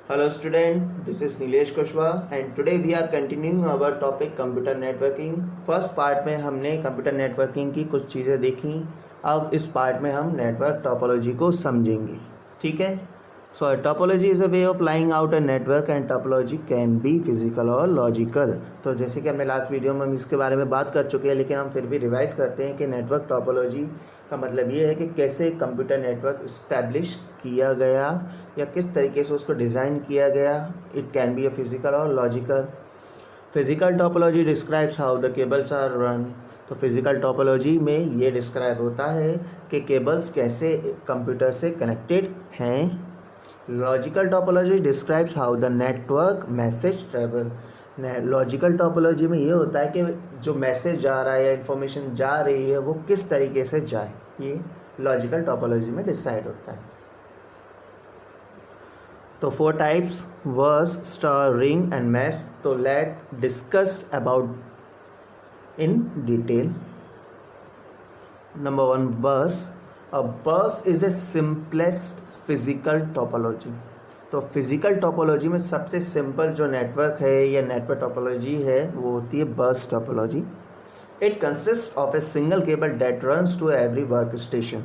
Hello student, this is Nilesh Kushwaha and today we are continuing our topic computer networking. First part में हमने computer networking की कुछ चीज़ें देखी. अब इस पार्ट में हम नेटवर्क टोपोलॉजी को समझेंगे. ठीक है. So topology is a way of lying out a network and topology can be physical और लॉजिकल. तो जैसे कि हमने लास्ट वीडियो में हम इसके बारे में बात कर चुके हैं, लेकिन हम फिर भी रिवाइज करते हैं कि नेटवर्क टोपोलॉजी का मतलब ये है कि कैसे कंप्यूटर नेटवर्क इस्टेब्लिश किया गया या किस तरीके से उसको डिज़ाइन किया गया. It can be a physical और logical. Physical topology describes how the cables are run. तो फिजिकल टोपोलॉजी में ये डिस्क्राइब होता है कि केबल्स कैसे कंप्यूटर से कनेक्टेड हैं. Logical topology describes how the network message travel. Logical topology में ये होता है कि जो मैसेज जा रहा है या इन्फॉर्मेशन जा रही है वो किस तरीके से जाए. ये लॉजिकल टोपोलॉजी में डिसाइड होता है. तो 4 types: bus, star, ring and mesh. तो let discuss about in detail. Number 1, bus. A bus is a simplest physical topology. तो फिजिकल टोपोलॉजी में सबसे सिंपल जो नेटवर्क है या नेटवर्क टोपोलॉजी है वो होती है bus topology. It consist of a single cable that runs to every work station.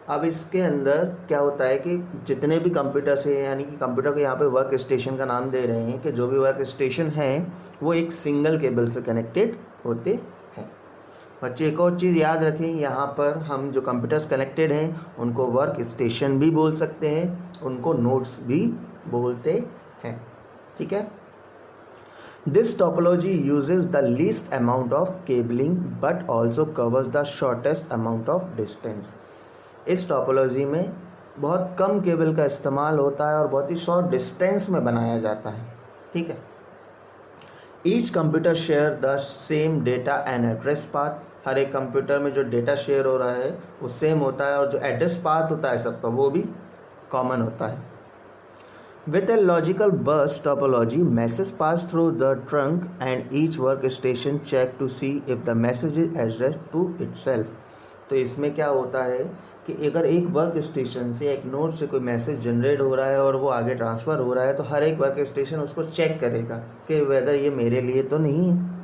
अब इसके अंदर क्या होता है कि जितने भी कंप्यूटर्स हैं, यानी कि कंप्यूटर को यहाँ पे वर्क स्टेशन का नाम दे रहे हैं कि जो भी वर्क स्टेशन हैं वो एक सिंगल केबल से कनेक्टेड होते हैं. बच्चे एक और चीज़ याद रखें, यहाँ पर हम जो कंप्यूटर्स कनेक्टेड हैं उनको वर्क स्टेशन भी बोल सकते हैं, उनको नोड्स भी बोलते हैं. ठीक है. This topology uses the least amount of cabling but also covers the shortest amount of distance. इस टोपोलॉजी में बहुत कम केबल का इस्तेमाल होता है और बहुत ही शॉर्ट डिस्टेंस में बनाया जाता है. ठीक है. Each computer share the same data and address path. हर एक कंप्यूटर में जो डेटा शेयर हो रहा है वो सेम होता है और जो एड्रेस पाथ होता है सबका वो भी कॉमन होता है. With a logical bus topology message pass through the trunk and each work station check to see if the message is addressed to itself. तो इसमें क्या होता है कि अगर एक वर्क स्टेशन से, एक नोड से कोई मैसेज जनरेट हो रहा है और वो आगे ट्रांसफ़र हो रहा है तो हर एक वर्क स्टेशन उसको चेक करेगा कि वेदर ये मेरे लिए तो नहीं है.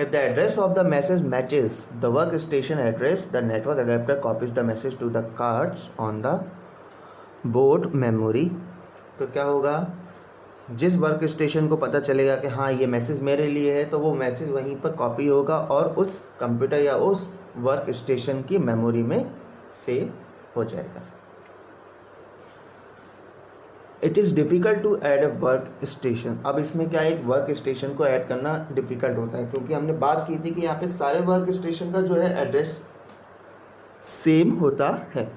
If the address of the message matches the work station address, the network adapter copies the message to the cards on the board memory. तो क्या होगा, जिस वर्क स्टेशन को पता चलेगा कि हाँ ये मैसेज मेरे लिए है तो वो मैसेज वहीं पर कॉपी होगा और उस कंप्यूटर या उस वर्क स्टेशन की मेमोरी में सेव हो जाएगा. It is difficult to add a work station. अब इसमें क्या है, एक वर्क स्टेशन को ऐड करना डिफ़िकल्ट होता है क्योंकि हमने बात की थी कि यहाँ पे सारे वर्क स्टेशन का जो है एड्रेस सेम होता है.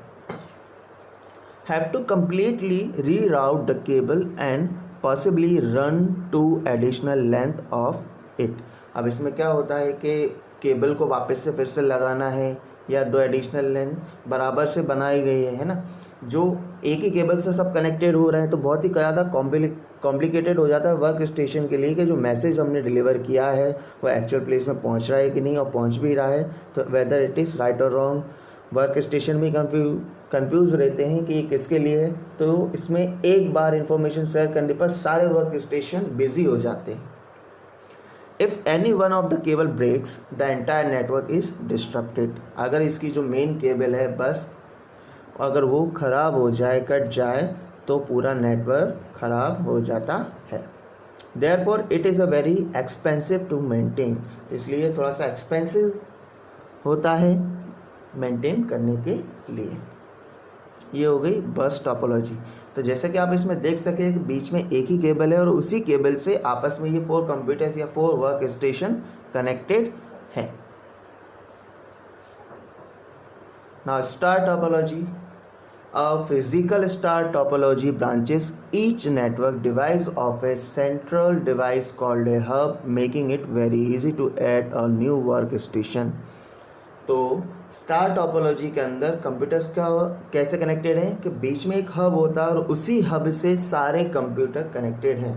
Have to completely reroute the cable and possibly run two additional length of it. अब इसमें क्या होता है कि केबल को वापस से फिर से लगाना है या 2 एडिशनल लेंथ बराबर से बनाई गई है ना. जो एक ही केबल से सब कनेक्टेड हो रहे हैं तो बहुत ही ज़्यादा कॉम्प्लिकेटेड हो जाता है वर्क स्टेशन के लिए कि जो मैसेज हमने डिलीवर किया है वो एक्चुअल प्लेस में पहुंच रहा है कि नहीं, और पहुंच भी रहा है तो वेदर इट इज़ राइट और रॉन्ग. वर्क स्टेशन भी कंफ्यूज रहते हैं कि ये किसके लिए है. तो इसमें एक बार इंफॉर्मेशन शेयर करने पर सारे वर्क स्टेशन बिजी हो जाते हैं. If any one of the cable breaks the entire network is disrupted. अगर इसकी जो मेन केबल है बस अगर वो ख़राब हो जाए, कट जाए तो पूरा नेटवर्क ख़राब हो जाता है. Therefore it is a very expensive to maintain. इसलिए थोड़ा सा एक्सपेंसिव होता है मेंटेन करने के लिए. ये हो गई बस टोपोलॉजी. तो जैसे कि आप इसमें देख सकें कि बीच में एक ही केबल है और उसी केबल से आपस में ये 4 कंप्यूटर्स या 4 वर्क स्टेशन कनेक्टेड हैं. Now star topology. A physical star topology branches each network device of a central device called a hub, making it very easy to add a new workstation. तो star topology के अंदर computers का कैसे connected हैं कि बीच में एक hub होता है और उसी हब से सारे कंप्यूटर कनेक्टेड हैं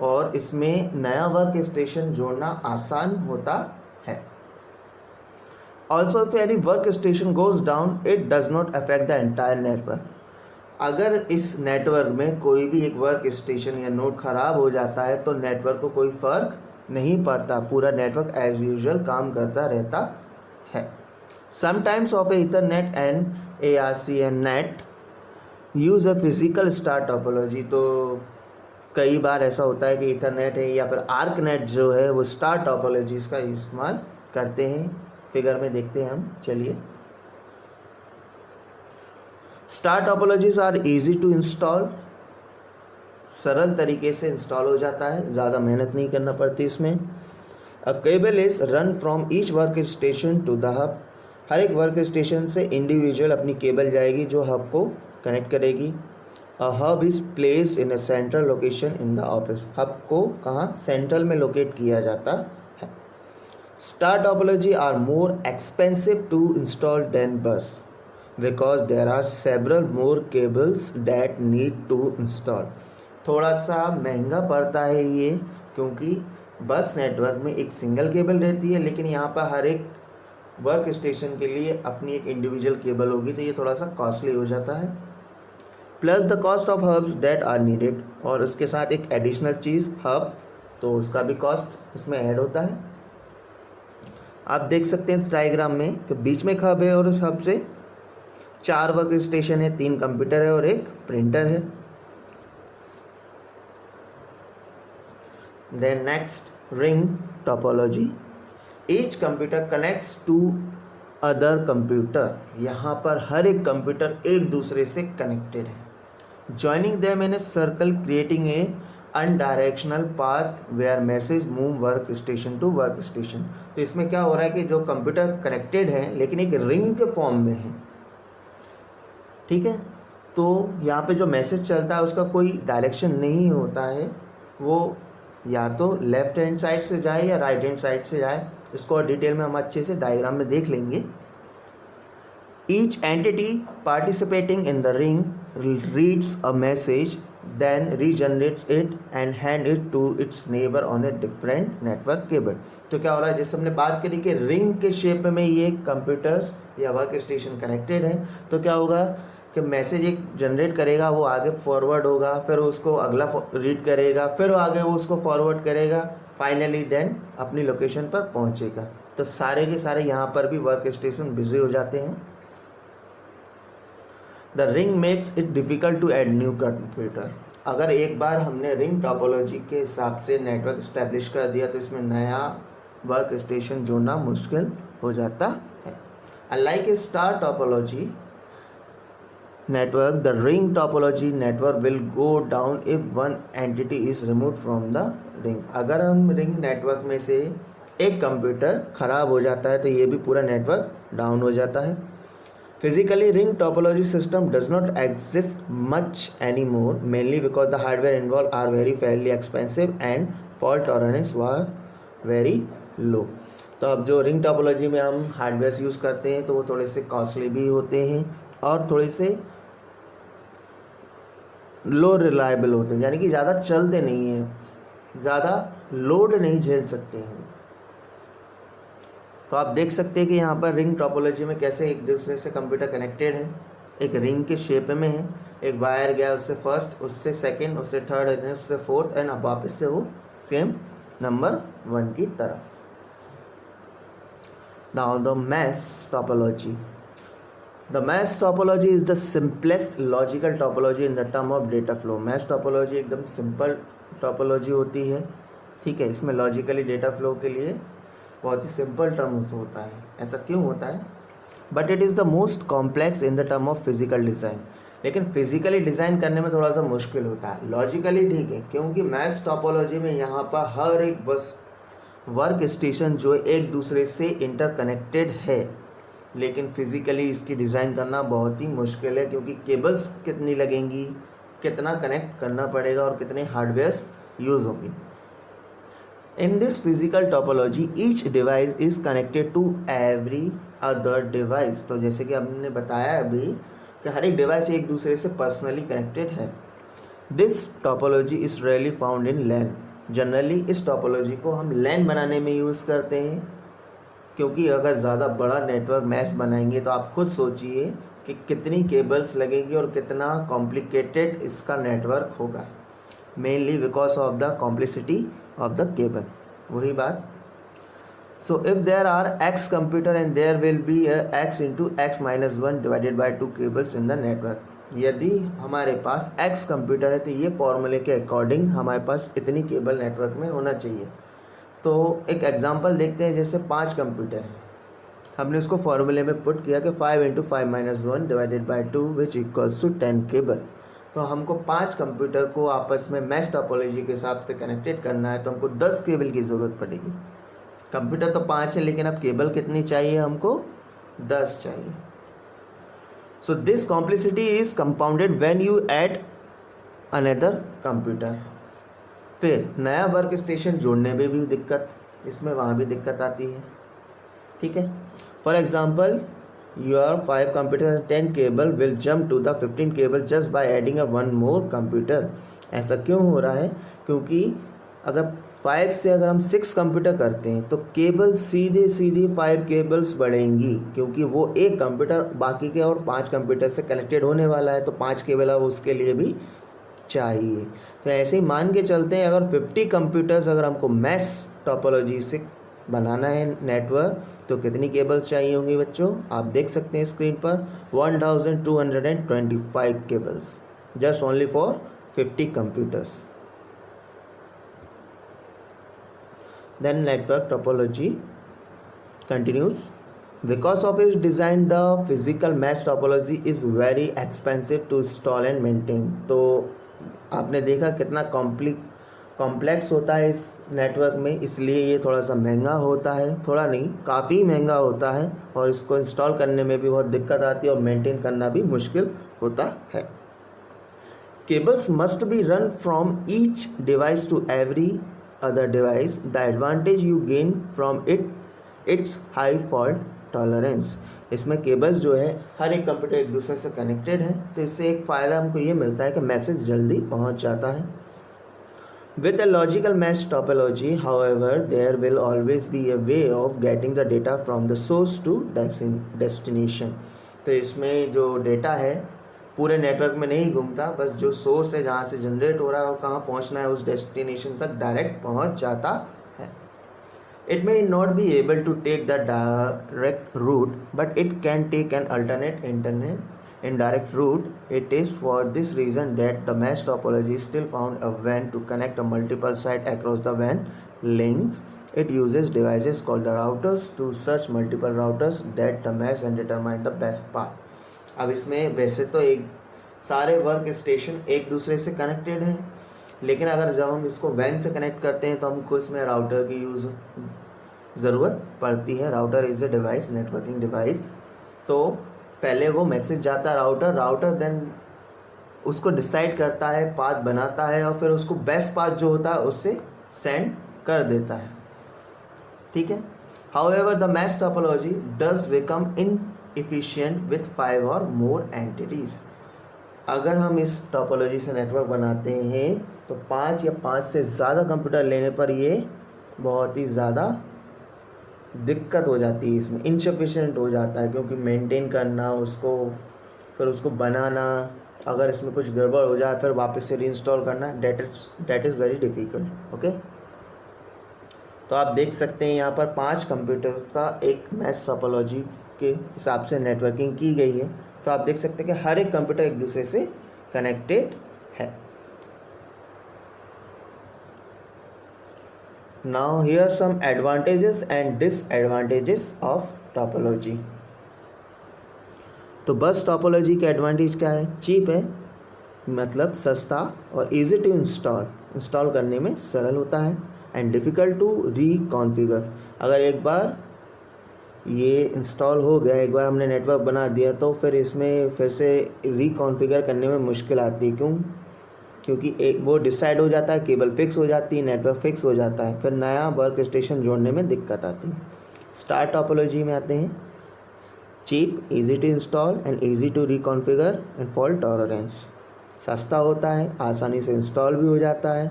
और इसमें नया वर्क स्टेशन जोड़ना आसान होता है. Also, if any workstation goes down, it does not affect the entire network. अगर इस नेटवर्क में कोई भी एक वर्क स्टेशन या नोड ख़राब हो जाता है तो नेटवर्क को कोई फ़र्क नहीं पड़ता, पूरा नेटवर्क एज यूजुअल काम करता रहता है। Sometimes of A Ethernet and ARCN net use a physical star topology. तो कई बार ऐसा होता है कि ईथरनेट है या फिर आर्कनेट जो है वो स्टार टोपोलॉजीज़ का इस्तेमाल करते हैं। फिगर में देखते हैं हम, चलिए। Star topologies are easy to install, सरल तरीके से इंस्टॉल हो जाता है, ज़्यादा मेहनत नहीं करना पड़ती इसमें। A cable is run from each work station to the hub. हर एक वर्क स्टेशन से इंडिविजुअल अपनी केबल जाएगी जो हब को कनेक्ट करेगी। A hub is placed in a central location in the office. Hub को कहाँ, सेंट्रल में लोकेट किया जाता है। Star topology are more expensive to install than bus because there are several more cables that need to install. थोड़ा सा महंगा पड़ता है ये, क्योंकि बस नेटवर्क में एक सिंगल केबल रहती है, लेकिन यहाँ पर हर एक वर्क स्टेशन के लिए अपनी एक इंडिविजुअल केबल होगी, तो ये थोड़ा सा कॉस्टली हो जाता है। Plus the cost of hubs that are needed, और उसके साथ एक एडिशनल चीज़ हब, तो उसका भी कॉस्ट इसमें ऐड होता है। आप देख सकते हैं इस डायग्राम में कि बीच में एक हब है और उस हब से 4 वर्क स्टेशन है, 3 कंप्यूटर है और एक प्रिंटर है। Then next, ring topology. Each computer connects to other computer. यहाँ पर हर एक कंप्यूटर एक दूसरे से कनेक्टेड है। Joining them in a circle creating a unidirectional path where message move work station to work station. तो इसमें क्या हो रहा है कि जो कंप्यूटर कनेक्टेड हैं लेकिन एक रिंग के फॉर्म में है, ठीक है। तो यहाँ पे जो मैसेज चलता है उसका कोई डायरेक्शन नहीं होता है, वो या तो लेफ्ट हैंड साइड से जाए या राइट हैंड साइड से जाए। इसको और डिटेल में हम अच्छे से डायग्राम में देख लेंगे। Each entity participating in the ring reads a message, then regenerates it and hand it to its neighbour on a different network cable. तो क्या हो रहा है, जैसे हमने बात करी कि रिंग के शेप में ये कंप्यूटर्स या वर्क स्टेशन कनेक्टेड है, तो क्या होगा कि मैसेज एक जनरेट करेगा, वो आगे फॉरवर्ड होगा, फिर उसको अगला रीड करेगा, फिर आगे वो उसको फॉरवर्ड करेगा, फाइनली देन अपनी लोकेशन पर पहुंचेगा। तो सारे के सारे यहाँ पर भी वर्क स्टेशन बिजी हो जाते हैं। The ring makes it difficult to add new computer. अगर एक बार हमने रिंग टोपोलॉजी के हिसाब से नेटवर्क इस्टेब्लिश कर दिया तो इसमें नया वर्क स्टेशन जोड़ना मुश्किल हो जाता है। Unlike A star topology network, the ring topology network will go down if one entity is removed from the ring। अगर हम रिंग नेटवर्क में से एक कंप्यूटर ख़राब हो जाता है तो ये भी पूरा नेटवर्क डाउन हो जाता है। Physically ring topology system does not exist much any more, mainly because the hardware involve are very fairly expensive and fault tolerance were very low. तो अब जो रिंग टोपोलॉजी में हम हार्डवेयर यूज़ करते हैं तो वो थोड़े से कॉस्टली भी होते हैं और थोड़े से लो रिलायबल होते हैं, यानी कि ज़्यादा चलते नहीं हैं, ज़्यादा लोड नहीं झेल सकते हैं। तो आप देख सकते हैं कि यहाँ पर रिंग टोपोलॉजी में कैसे एक दूसरे से कंप्यूटर कनेक्टेड है, एक रिंग के शेप में है, एक वायर गया उससे फर्स्ट, उससे सेकंड, उससे थर्ड, उससे फोर्थ एंड अब वापस से वो सेम नंबर 1 की तरफ। Now the mesh topology. The mesh topology is the simplest logical topology in the term of data flow। mesh topology एकदम सिंपल टोपोलॉजी होती है, ठीक है। इसमें लॉजिकली डेटा फ्लो के लिए बहुत ही सिंपल टर्म्स होता है। ऐसा क्यों होता है? But it is the most complex in the term of physical design. लेकिन फिजिकली डिज़ाइन करने में थोड़ा सा मुश्किल होता है। लॉजिकली ठीक है, क्योंकि मैश टोपोलॉजी में यहाँ पर हर एक बस वर्क स्टेशन जो एक दूसरे से इंटरकनेक्टेड है, लेकिन फिज़िकली इसकी डिज़ाइन करना बहुत ही मुश्किल है, क्योंकि केबल्स कितनी लगेंगी, कितना कनेक्ट करना पड़ेगा और कितने हार्डवेयर्स यूज़ होंगे। In this physical topology each device is connected to every other device. तो जैसे कि हमने बताया अभी कि हर एक डिवाइस एक दूसरे से पर्सनली कनेक्टेड है। This topology is rarely found in LAN. Generally इस टोपोलॉजी को हम लैन बनाने में यूज़ करते हैं, क्योंकि अगर ज़्यादा बड़ा नेटवर्क मैश बनाएंगे तो आप खुद सोचिए कि कितनी केबल्स लगेगी और कितना कॉम्प्लिकेटेड इसका नेटवर्क होगा, mainly because of the complicity of the cable. वही बात। So if there are x computer and there will be x into x minus one divided by 2 cables in the network. यदि हमारे पास x computer है तो ये फॉर्मूले के according हमारे पास इतनी केबल नेटवर्क में होना चाहिए। तो एक एग्जांपल देखते हैं, जैसे 5 कंप्यूटर हैं, हमने उसको फॉर्मूले में पुट किया कि 5 into 5 minus 1 divided by 2 which equals to 10 cable. तो हमको 5 कंप्यूटर को आपस में मैश टोपोलॉजी के हिसाब से कनेक्टेड करना है, तो हमको 10 केबल की ज़रूरत पड़ेगी। कंप्यूटर तो 5 है, लेकिन अब केबल कितनी चाहिए हमको? 10 चाहिए। So this complicity is compounded when you add another computer. फिर नया वर्क स्टेशन जोड़ने में भी दिक्कत, इसमें वहाँ भी दिक्कत आती है। ठीक है। For example your 5 computer 10 cable will jump to the 15 cable just by adding a 1 more computer. ऐसा क्यों हो रहा है? क्योंकि अगर 5 से अगर हम 6 कंप्यूटर करते हैं तो केबल सीधे 5 केबल्स बढ़ेंगी, क्योंकि वो एक कंप्यूटर बाकी के और 5 कंप्यूटर से कनेक्टेड होने वाला है, तो 5 केबल अब उसके लिए भी चाहिए। तो ऐसे ही मान के चलते हैं, अगर 50 कंप्यूटर्स अगर हमको मैश टोपोलॉजी से बनाना है नेटवर्क, तो कितनी केबल चाहिए होंगी बच्चों? आप देख सकते हैं स्क्रीन पर 1225 cables just only for 50 computers. Then network topology continues. Because of its design, the physical mesh topology is very expensive to install and maintain. तो आपने देखा कितना कॉम्प्लेक्स होता है इस नेटवर्क में, इसलिए ये थोड़ा सा महंगा होता है। थोड़ा नहीं, काफ़ी महंगा होता है, और इसको इंस्टॉल करने में भी बहुत दिक्कत आती है और मेंटेन करना भी मुश्किल होता है। Cables must be run from each device to every other device. The advantage you gain from its high fault tolerance. इसमें केबल्स जो है हर एक कंप्यूटर एक दूसरे से कनेक्टेड है, तो इससे एक फ़ायदा हमको ये मिलता है कि मैसेज जल्दी पहुंच जाता है। With a logical mesh topology, however, there will always be a way of getting the data from the source to destination. तो इसमें जो डेटा है पूरे नेटवर्क में नहीं घूमता, बस जो सोर्स है जहाँ से जनरेट हो रहा है और कहाँ पहुँचना है उस डेस्टिनेशन तक डायरेक्ट पहुँच जाता है। It may not be able to take the direct route, but it can take an alternate indirect route. It is for this reason that the mesh topology is still found a WAN to connect a multiple site across the WAN links. It uses devices called the routers to search multiple routers that the mesh and determine the best path. अब इसमें वैसे तो एक सारे work station एक दूसरे से connected हैं, लेकिन अगर जब हम इसको वैन से कनेक्ट करते हैं तो हमको इसमें राउटर की ज़रूरत पड़ती है। Router is a device, networking device. तो पहले वो मैसेज जाता है राउटर देन उसको डिसाइड करता है, पाथ बनाता है, और फिर उसको बेस्ट पाथ जो होता है उससे सेंड कर देता है। ठीक है। However the mesh topology does become inefficient with 5 और मोर एंटिटीज़। अगर हम इस टोपोलॉजी से नेटवर्क बनाते हैं तो 5 या 5 से ज़्यादा कंप्यूटर लेने पर ये बहुत ही ज़्यादा दिक्कत हो जाती है, इसमें इनसफिशिएंट हो जाता है, क्योंकि मेंटेन करना उसको, फिर उसको बनाना, अगर इसमें कुछ गड़बड़ हो जाए फिर वापस से रीइंस्टॉल करना, that is very difficult. Okay. तो आप देख सकते हैं यहाँ पर 5 कंप्यूटर का एक मैश टोपोलॉजी के हिसाब से नेटवर्किंग की गई है। तो आप देख सकते हैं कि हर एक कंप्यूटर एक दूसरे से कनेक्टेड है। Now here some advantages and disadvantages of topology. तो बस टोपोलॉजी के एडवांटेज क्या है? चीप है, मतलब सस्ता, और इजी टू इंस्टॉल करने में सरल होता है, एंड डिफ़िकल्ट टू रिकॉन्फ़िगर। अगर एक बार ये इंस्टॉल हो गया, एक बार हमने नेटवर्क बना दिया, तो फिर इसमें फिर से रिकॉन्फ़िगर करने में मुश्किल आती है। क्यों? क्योंकि एक वो डिसाइड हो जाता है, केबल फिक्स हो जाती है, नेटवर्क फिक्स हो जाता है, फिर नया वर्क स्टेशन जोड़ने में दिक्कत आती है। स्टार टोपोलॉजी में आते हैं। Cheap, easy to install and easy to reconfigure and fault tolerance. सस्ता होता है, आसानी से इंस्टॉल भी हो जाता है,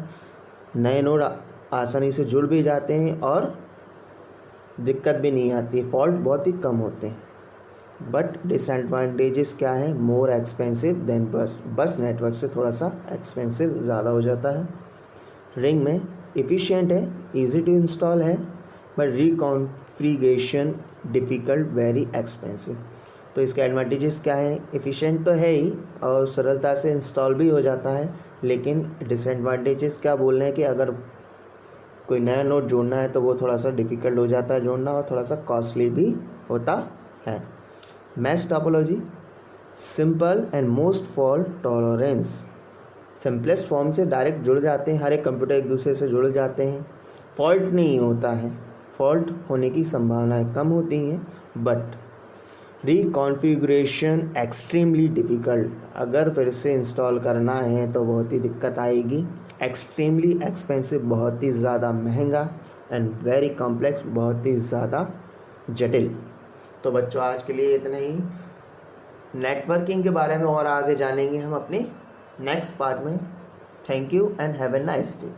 नए नोड आसानी से जुड़ भी जाते हैं और दिक्कत भी नहीं आती, फॉल्ट बहुत ही कम होते हैं। बट डिसएडवांटेजेस क्या है, मोर एक्सपेंसिव देन बस, बस नेटवर्क से थोड़ा सा एक्सपेंसिव ज़्यादा हो जाता है। रिंग में एफिशिएंट है, इजी टू इंस्टॉल है, बट रिकॉन्फ़िगरेशन डिफ़िकल्ट, वेरी एक्सपेंसिव। तो इसके एडवांटेजेस क्या है, एफिशिएंट तो है ही और सरलता से इंस्टॉल भी हो जाता है, लेकिन डिसएडवांटेजेस क्या बोल रहे हैं कि अगर कोई नया नोड जोड़ना है तो वो थोड़ा सा डिफ़िकल्ट हो जाता है जोड़ना और थोड़ा सा कॉस्टली भी होता है। Mesh topology simple and most fault tolerance, simplest form से डायरेक्ट जुड़ जाते हैं, हर एक कंप्यूटर एक दूसरे से जुड़ जाते हैं, फॉल्ट नहीं होता है, फॉल्ट होने की संभावनाएं कम होती हैं, बट रिकॉन्फ़िगरेशन एक्सट्रीमली डिफ़िकल्ट, अगर फिर से इंस्टॉल करना है तो बहुत ही दिक्कत आएगी। एक्सट्रीमली एक्सपेंसिव, बहुत ही ज़्यादा महंगा, एंड वेरी कॉम्प्लेक्स, बहुत ही ज़्यादा जटिल। तो बच्चों आज के लिए इतना ही। नेटवर्किंग के बारे में और आगे जानेंगे हम अपने नेक्स्ट पार्ट में। Thank you and have a nice day.